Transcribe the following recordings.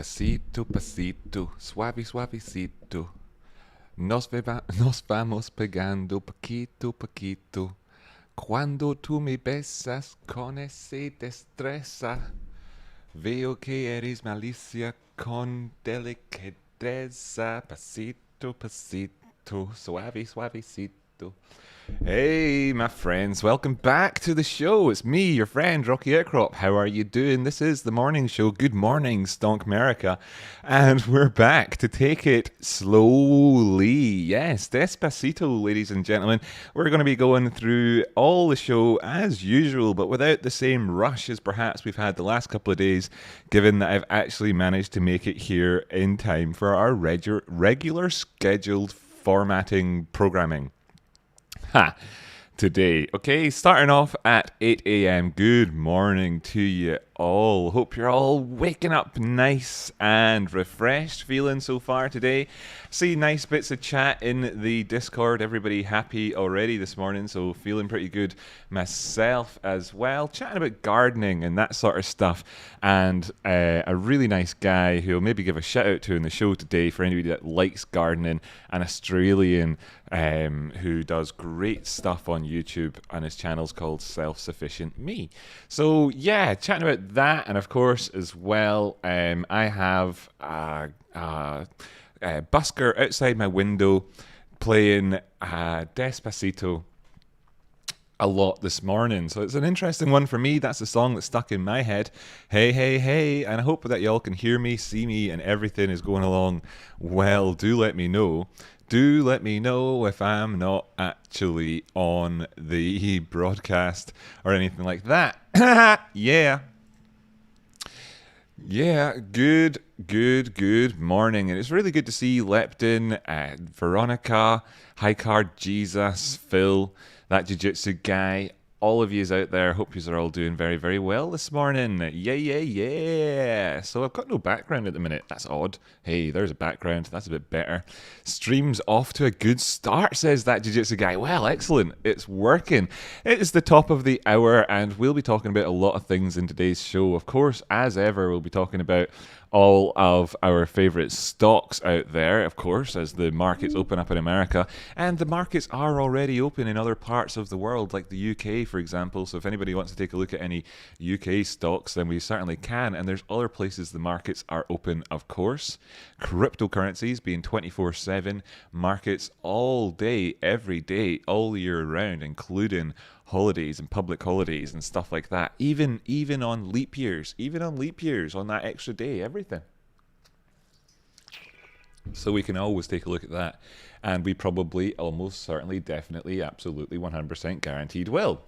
Pasito, pasito, suave, suavecito. Nos vamos pegando poquito, poquito. Cuando tú me besas con esa destreza, veo que eres malicia con delicadeza. Pasito, pasito, suave, suavecito. Hey, my friends, welcome back to the show. It's me, your friend, Rocky Outcrop. How are you doing? This is the morning show. Good morning, Stonk America. And we're back to take it slowly. Yes, despacito, ladies and gentlemen. We're going to be going through all the show as usual, but without the same rush as perhaps we've had the last couple of days, given that I've actually managed to make it here in time for our regular scheduled formatting programming. Today. Okay, starting off at 8 a.m. Good morning to you all. Hope you're all waking up nice and refreshed, feeling so far today. See nice bits of chat in the Discord. Everybody happy already this morning, so feeling pretty good myself as well. Chatting about gardening and that sort of stuff. And a really nice guy who I'll maybe give a shout out to in the show today for anybody that likes gardening, an Australian who does great stuff on YouTube, and his channel's called Self-Sufficient Me. So yeah, chatting about that, and of course as well, I have a busker outside my window playing Despacito a lot this morning. So it's an interesting one for me. That's the song that stuck in my head. Hey, hey, hey. And I hope that y'all can hear me, see me, and everything is going along well. Do let me know. Do let me know if I'm not actually on the broadcast or anything like that. Yeah. Yeah, good morning. And it's really good to see Lepton, Veronica, High Card Jesus, Phil, that jiu-jitsu guy, all of yous out there. Hope yous are all doing very, very well this morning. Yeah. So I've got no background at the minute. That's odd. Hey, there's a background. That's a bit better. Stream's off to a good start, says that jiu-jitsu guy. Well, excellent. It's working. It is the top of the hour, and we'll be talking about a lot of things in today's show. Of course, as ever, we'll be talking about all of our favorite stocks out there, of course, as the markets open up in America. And the markets are already open in other parts of the world, like the UK, for example. So if anybody wants to take a look at any UK stocks, then we certainly can. And there's other places the markets are open, of course. Cryptocurrencies being 24/7, markets all day, every day, all year round, including holidays and public holidays and stuff like that, even on leap years, on that extra day, everything. So we can always take a look at that, and we probably, almost certainly, definitely, absolutely, 100% guaranteed will.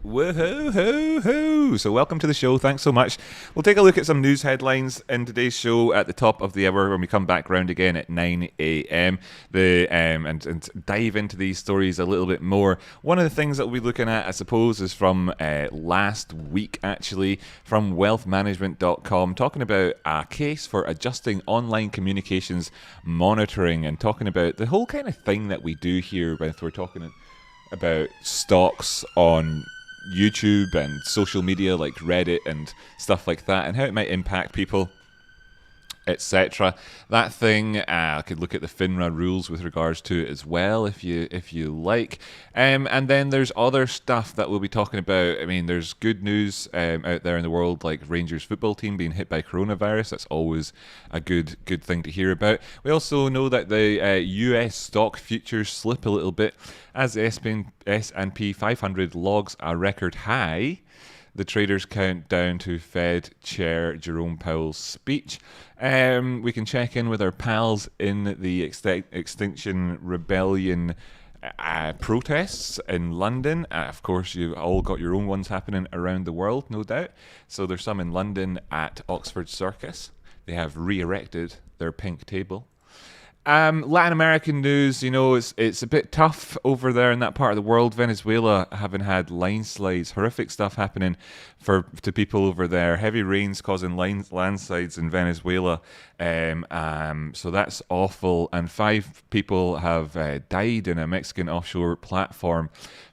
Woohoo hoo hoo! So welcome to the show. Thanks so much. We'll take a look at some news headlines in today's show at the top of the hour when we come back round again at 9 a.m. And dive into these stories a little bit more. One of the things that we'll be looking at, I suppose, is from last week, actually, from wealthmanagement.com, talking about a case for adjusting online communications monitoring, and talking about the whole kind of thing that we do here when we're talking about stocks on YouTube and social media like Reddit and stuff like that, and how it might impact people, etc. That thing, I could look at the FINRA rules with regards to it as well, if you like. And then there's other stuff that we'll be talking about. I mean, there's good news out there in the world, like Rangers football team being hit by coronavirus. That's always a good thing to hear about. We also know that the US stock futures slip a little bit as the S&P 500 logs a record high. The traders count down to Fed Chair Jerome Powell's speech. We can check in with our pals in the Extinction Rebellion protests in London. Of course, you've all got your own ones happening around the world, no doubt. So there's some in London at Oxford Circus. They have re-erected their pink table. Latin American news, it's a bit tough over there in that part of the world. Venezuela having had landslides, horrific stuff happening to people over there. Heavy rains causing landslides in Venezuela. So that's awful. And 5 people have died in a Mexican offshore platform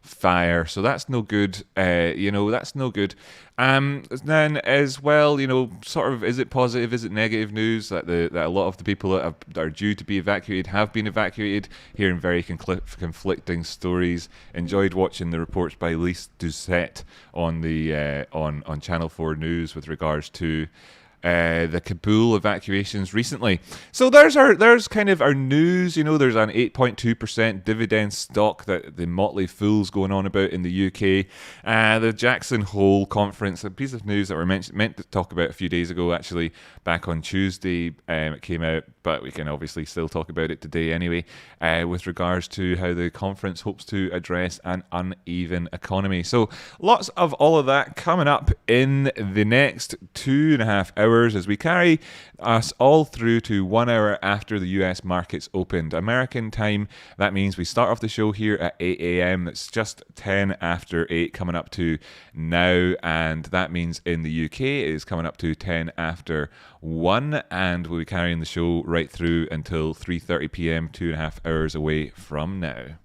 fire. So that's no good. That's no good. Then as well, sort of, is it positive? Is it negative news that that a lot of the people that are due to be evacuated have been evacuated? Hearing very conflicting stories. Enjoyed watching the reports by Lise Doucette on the on Channel 4 News with regards to the Kabul evacuations recently. So there's kind of our news. There's an 8.2% dividend stock that the Motley Fool's going on about in the UK. The Jackson Hole conference, a piece of news that we're meant to talk about a few days ago, actually back on Tuesday. It came out, but we can obviously still talk about it today anyway, with regards to how the conference hopes to address an uneven economy. So lots of all of that coming up in the next 2.5 hours as we carry us all through to 1 hour after the US markets opened. American time, that means we start off the show here at 8 a.m. It's just 10 after 8 coming up to now, and that means in the UK it is coming up to 10 after 1, and we'll be carrying the show right through until 3:30 p.m, 2.5 hours away from now.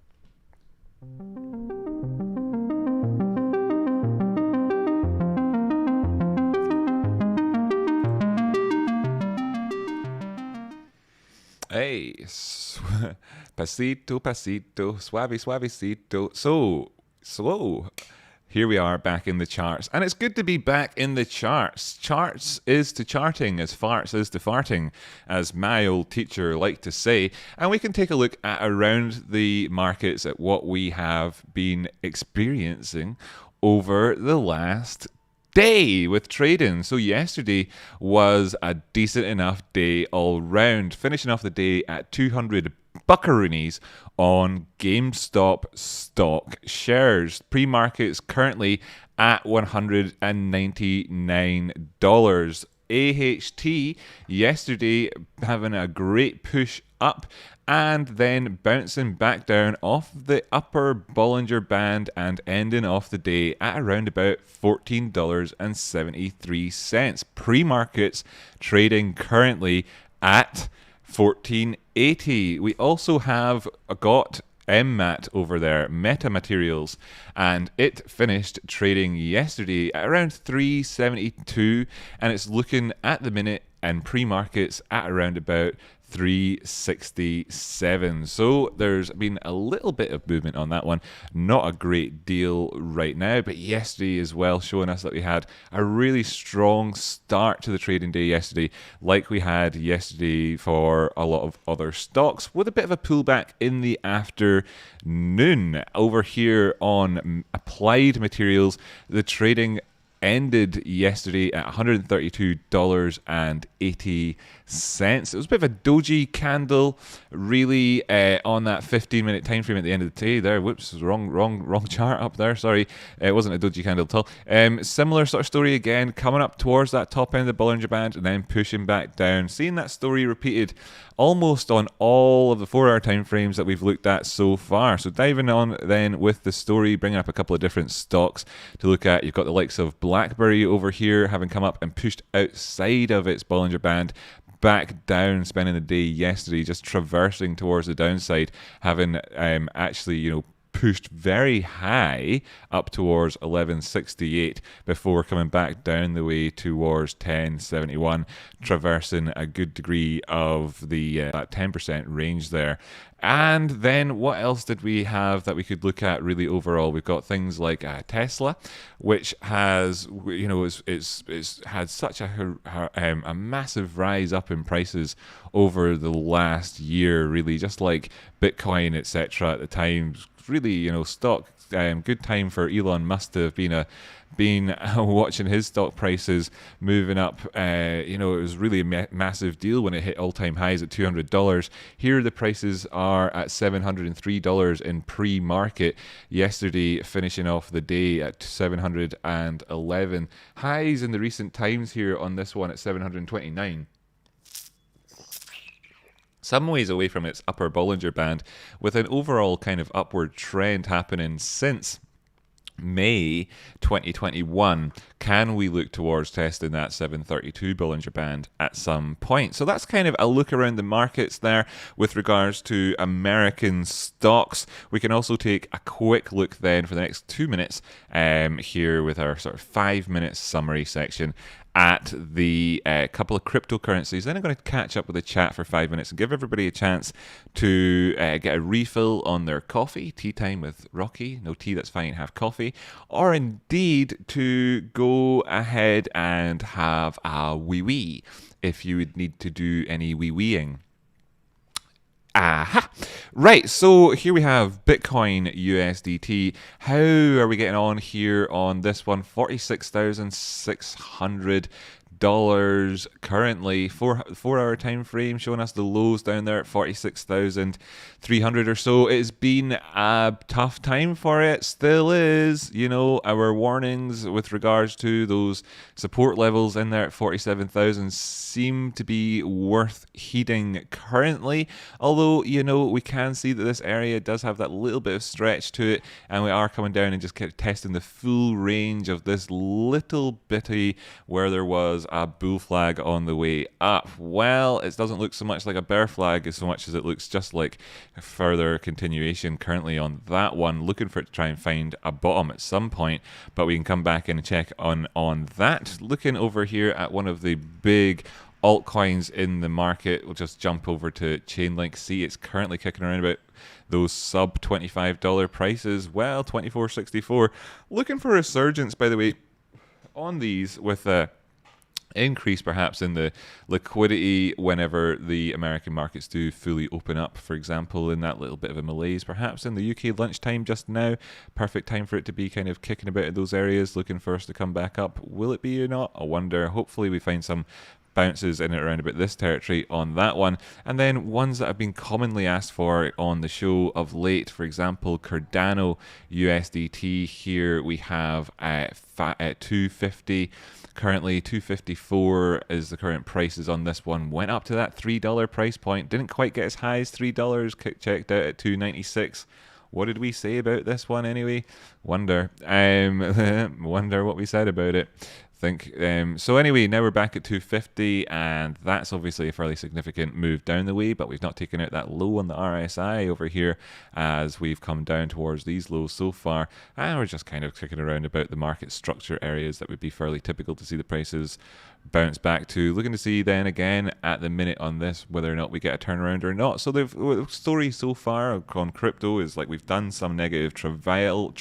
Hey, pasito, pasito, suave, suavecito. So, here we are back in the charts. And it's good to be back in the charts. Charts is to charting as farts is to farting, as my old teacher liked to say. And we can take a look at around the markets at what we have been experiencing over the last day with trading. So yesterday was a decent enough day all round, finishing off the day at 200 buckaroonies on GameStop stock shares. Pre-markets currently at $199. AHT yesterday having a great push up and then bouncing back down off the upper Bollinger Band and ending off the day at around about $14.73. Pre-markets trading currently at $14.80. We also have got MMAT over there, Meta Materials, and it finished trading yesterday at around $3.72, and it's looking at the minute and pre-markets at around about $3.67. So there's been a little bit of movement on that one. Not a great deal right now, but yesterday as well, showing us that we had a really strong start to the trading day yesterday, like we had yesterday for a lot of other stocks, with a bit of a pullback in the afternoon. Over here on Applied Materials, the trading ended yesterday at $132.80. It was a bit of a doji candle, really, on that 15-minute time frame at the end of the day. There, whoops, wrong chart up there. Sorry, it wasn't a doji candle at all. Similar sort of story again, coming up towards that top end of the Bollinger Band and then pushing back down. Seeing that story repeated almost on all of the 4-hour time frames that we've looked at so far. So diving on then with the story, bringing up a couple of different stocks to look at. You've got the likes of BlackBerry over here, having come up and pushed outside of its Bollinger Band, back down, spending the day yesterday just traversing towards the downside, having actually, pushed very high up towards 1168 before coming back down the way towards 1071, traversing a good degree of the that 10% range there. And then what else did we have that we could look at really overall? We've got things like Tesla, which has, it's had such a massive rise up in prices over the last year, really, just like Bitcoin, etc. at the time. Really, stock, good time for Elon Musk to have been watching his stock prices moving up. It was really a massive deal when it hit all-time highs at $200. Here the prices are at $703 in pre-market. Yesterday finishing off the day at $711. Highs in the recent times here on this one at $729. Some ways away from its upper Bollinger Band, with an overall kind of upward trend happening since May 2021. Can we look towards testing that 732 Bollinger Band at some point? So that's kind of a look around the markets there with regards to American stocks. We can also take a quick look then for the next 2 minutes here with our sort of 5-minute summary section at the couple of cryptocurrencies. Then I'm going to catch up with the chat for 5 minutes and give everybody a chance to get a refill on their coffee. Tea time with Rocky. No tea, that's fine. Have coffee. Or indeed to go ahead and have a wee-wee if you would need to do any wee-weeing. Aha! Right, so here we have Bitcoin USDT. How are we getting on here on this one? $46,600 currently. 4-hour time frame showing us the lows down there at 46,300 or so. It's been a tough time for it. Still is. You know, our warnings with regards to those support levels in there at 47,000 seem to be worth heeding currently. Although, you know, we can see that this area does have that little bit of stretch to it, and we are coming down and just kind of testing the full range of this little bitty where there was a bull flag on the way up. Well, it doesn't look so much like a bear flag as so much as it looks just like a further continuation currently on that one, looking for it to try and find a bottom at some point, but we can come back and check on that. Looking over here at one of the big altcoins in the market, we'll just jump over to Chainlink. See, it's currently kicking around about those sub $25 prices. Well, 24.64. Looking for a resurgence, by the way, on these with a increase perhaps in the liquidity whenever the American markets do fully open up, for example, in that little bit of a malaise perhaps in the UK lunchtime just now. Perfect time for it to be kind of kicking about in those areas, looking for us to come back up. Will it be or not? I wonder. Hopefully we find some bounces in and around about this territory on that one. And then ones that have been commonly asked for on the show of late, for example, Cardano USDT. Here we have at 250. Currently 254 is the current prices on this one. Went up to that $3 price point. Didn't quite get as high as $3. Checked out at 296. What did we say about this one anyway? Wonder. Wonder what we said about it. So anyway, now we're back at 250, and that's obviously a fairly significant move down the way, but we've not taken out that low on the RSI over here as we've come down towards these lows so far, and we're just kind of kicking around about the market structure areas that would be fairly typical to see the prices bounce back to. Looking to see then again at the minute on this whether or not we get a turnaround or not. So the story so far on crypto is like we've done some negative travails,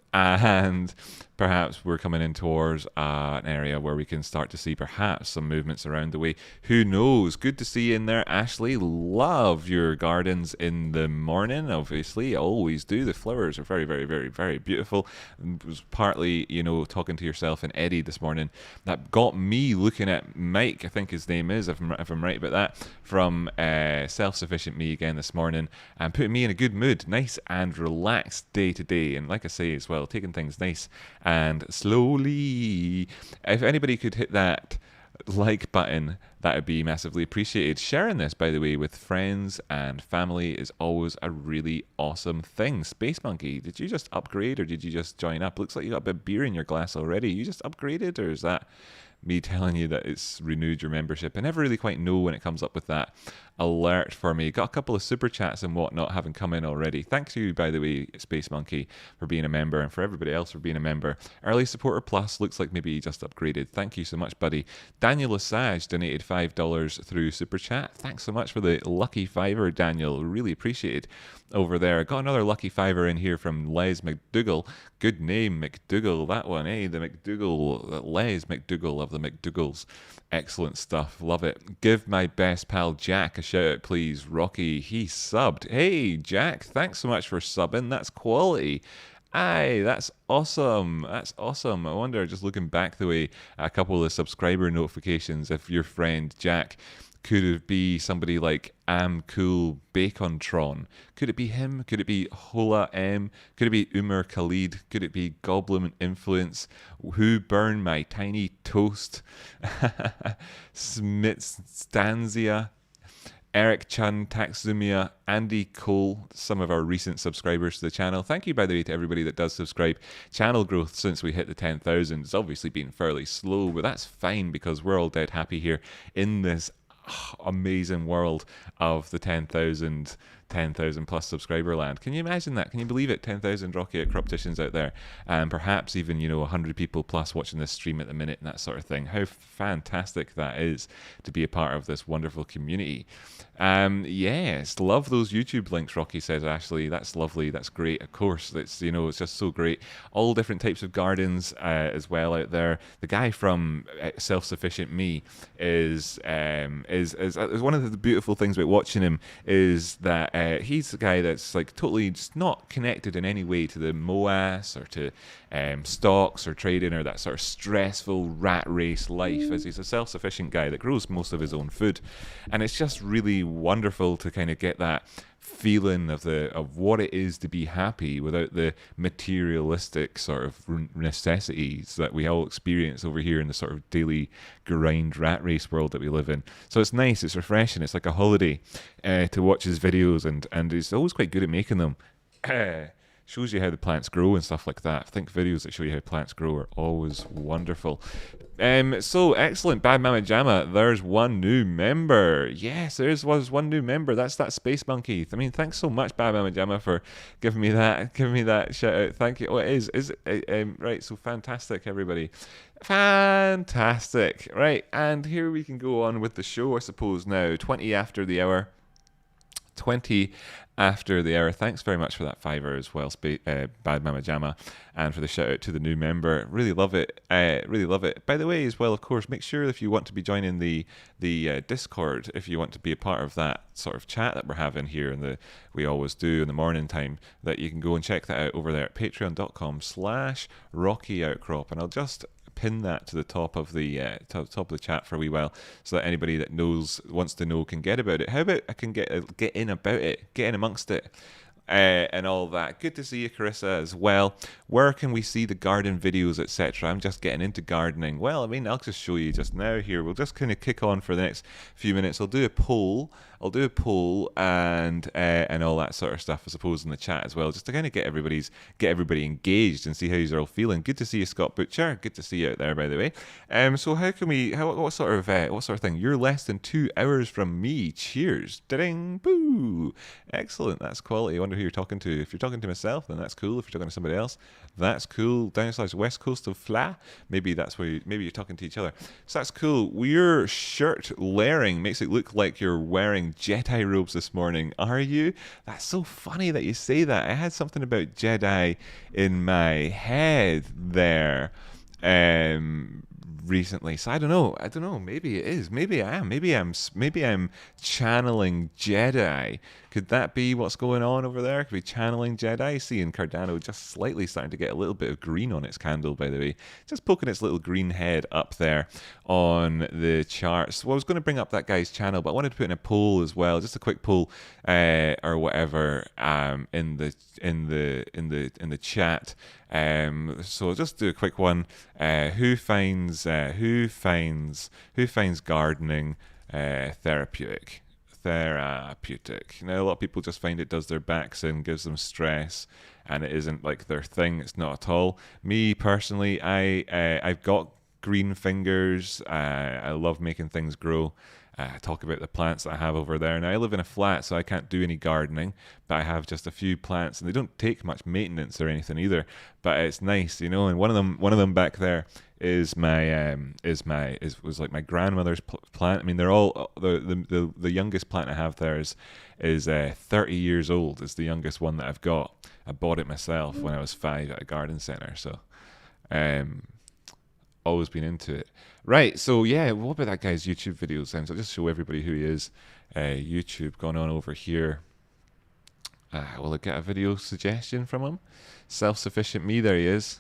and perhaps we're coming in towards an area where we can start to see perhaps some movements around the way. Who knows? Good to see you in there, Ashley. Love your gardens in the morning, obviously. I always do. The flowers are very, very, very, very beautiful. It was partly, you know, talking to yourself and Eddie this morning that got me looking at Mike, I think his name is, if I'm right about that, from Self-Sufficient Me again this morning, and putting me in a good mood. Nice and relaxed day to day. And like I say as well, taking things nice and slowly. If anybody could hit that like button, that would be massively appreciated. Sharing this, by the way, with friends and family is always a really awesome thing. Space Monkey, did you just upgrade or did you just join up? Looks like you got a bit of beer in your glass already. You just upgraded, or is that me telling you that it's renewed your membership? I never really quite know when it comes up with that alert for me. Got a couple of super chats and whatnot having come in already. Thanks to you, by the way, Space Monkey, for being a member, and for everybody else for being a member. Early Supporter Plus looks like maybe you just upgraded. Thank you so much, buddy. Daniel Lesage donated $5 through super chat. Thanks so much for the lucky fiver, Daniel. Really appreciated over there. Got another lucky fiver in here from Les McDougall. Good name, McDougall, that one, eh? The McDougall, Les McDougall of the McDougalls. Excellent stuff, love it. Give my best pal Jack a shout out, please. Rocky, he subbed. Hey, Jack, thanks so much for subbing. That's quality. Aye, that's awesome. That's awesome. I wonder, just looking back the way, a couple of subscriber notifications, if your friend Jack could it be somebody like Cool Bacontron? Could it be him? Could it be Hola M? Could it be Umar Khalid? Could it be Goblin Influence? Who burned my tiny toast? Smith Stanzia? Eric Chun, Taxumia, Andy Cole, some of our recent subscribers to the channel. Thank you, by the way, to everybody that does subscribe. Channel growth since we hit the 10,000 has obviously been fairly slow, but that's fine because we're all dead happy here in this amazing world of the 10,000 plus subscriber land. Can you imagine that? Can you believe it? 10,000 Rocky Outcropticians out there, and perhaps even 100 people plus watching this stream at the minute and that sort of thing. How fantastic that is to be a part of this wonderful community. Yes, love those YouTube links, Rocky says. Ashley, that's lovely, that's great. Of course, it's it's just so great. All different types of gardens as well out there. The guy from Self-Sufficient Me is one of the beautiful things about watching him is that he's the guy that's like totally just not connected in any way to the MOAS or to stocks or trading or that sort of stressful rat race life, as he's a self-sufficient guy that grows most of his own food. And it's just really wonderful to kind of get that feeling of what it is to be happy without the materialistic sort of necessities that we all experience over here in the sort of daily grind rat race world that we live in. So it's nice, it's refreshing, it's like a holiday to watch his videos, and he's always quite good at making them. Shows you how the plants grow and stuff like that. I think videos that show you how plants grow are always wonderful. So excellent, Bad Mama Jamma. There's one new member. Yes, was one new member. That's that Space Monkey. I mean, thanks so much, Bad Mama Jamma, for giving me that shout out. Thank you. Oh, it is right. So fantastic, everybody. Fantastic. Right, and here we can go on with the show, I suppose. Now 20 after the hour. 20 after the hour. Thanks very much for that $5 as well, Bad Mama Jamma, and for the shout out to the new member. Really love it. Really love it. By the way, as well, of course, make sure if you want to be joining the Discord, if you want to be a part of that sort of chat that we're having here, and we always do in the morning time, that you can go and check that out over there at patreon.com/RockyOutcrop, and I'll just pin that to the top of the chat for a wee while, so that anybody that wants to know can get about it. How about I can get in about it, get in amongst it, and all that. Good to see you, Carissa, as well. Where can we see the garden videos, etc.? I'm just getting into gardening. Well, I mean, I'll just show you just now here. We'll just kind of kick on for the next few minutes. I'll do a poll and all that sort of stuff, I suppose, in the chat as well, just to kind of get everybody engaged and see how you're all feeling. Good to see you, Scott Butcher. Good to see you out there, by the way. So what sort of thing? You're less than 2 hours from me. Cheers. Ding. Boo. Excellent. That's quality. I wonder who you're talking to. If you're talking to myself, then that's cool. If you're talking to somebody else, that's cool. Down/west coast of Fla, maybe that's where maybe you're talking to each other. So that's cool. Your shirt layering makes it look like you're wearing Jedi robes this morning. Are you? That's so funny that you say that. I had something about Jedi in my head there recently, so I don't know, maybe it is, maybe I'm channeling Jedi. Could that be what's going on over there? Could be channeling Jedi. Seeing Cardano just slightly starting to get a little bit of green on its candle, by the way, just poking its little green head up there on the charts. Well, I was going to bring up that guy's channel, but I wanted to put in a poll as well, just a quick poll or whatever in the chat. So I'll just do a quick one. Who finds gardening therapeutic? Now, a lot of people just find it does their backs in, gives them stress, and it isn't like their thing. It's not at all. Me personally, I've got green fingers. I love making things grow. Talk about the plants that I have over there. Now, I live in a flat, so I can't do any gardening, but I have just a few plants, and they don't take much maintenance or anything either. But it's nice, and one of them back there was like my grandmother's plant. I mean, they're all the youngest plant I have there is 30 years old. It's the youngest one that I've got. I bought it myself when I was 5 at a garden center. So, always been into it. Right, so yeah, what about that guy's YouTube videos then? So I'll just show everybody who he is. YouTube, going on over here. Will I get a video suggestion from him? Self-Sufficient Me, there he is.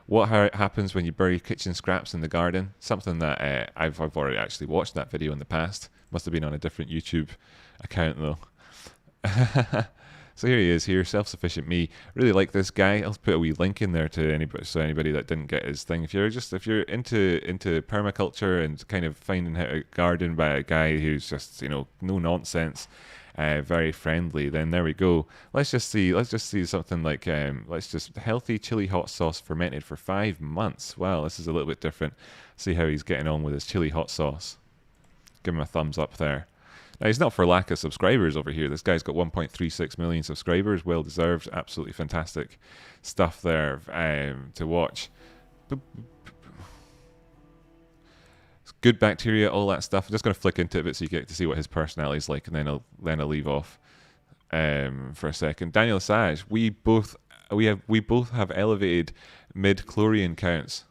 What happens when you bury kitchen scraps in the garden? Something that I've already actually watched that video in the past. Must have been on a different YouTube account though. So here he is here, self-sufficient me. Really like this guy. I'll put a wee link in there to anybody, so anybody that didn't get his thing. If you're into permaculture and kind of finding how to garden by a guy who's just, no nonsense, very friendly, then there we go. Let's just see something like let's just healthy chili hot sauce fermented for 5 months. Wow, this is a little bit different. See how he's getting on with his chili hot sauce. Give him a thumbs up there. Now, he's not for lack of subscribers over here. This guy's got 1.36 million subscribers. Well deserved. Absolutely fantastic stuff there to watch. Good bacteria, all that stuff. I'm just going to flick into it a bit so you get to see what his personality is like, and then I'll leave off for a second. Daniel Sage, we both have elevated mid-chlorian counts.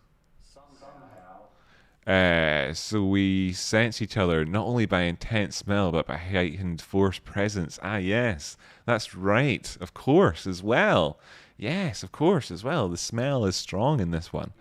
So we sense each other not only by intense smell, but by heightened force presence. Ah, yes, that's right. Of course, as well. Yes, of course, as well. The smell is strong in this one.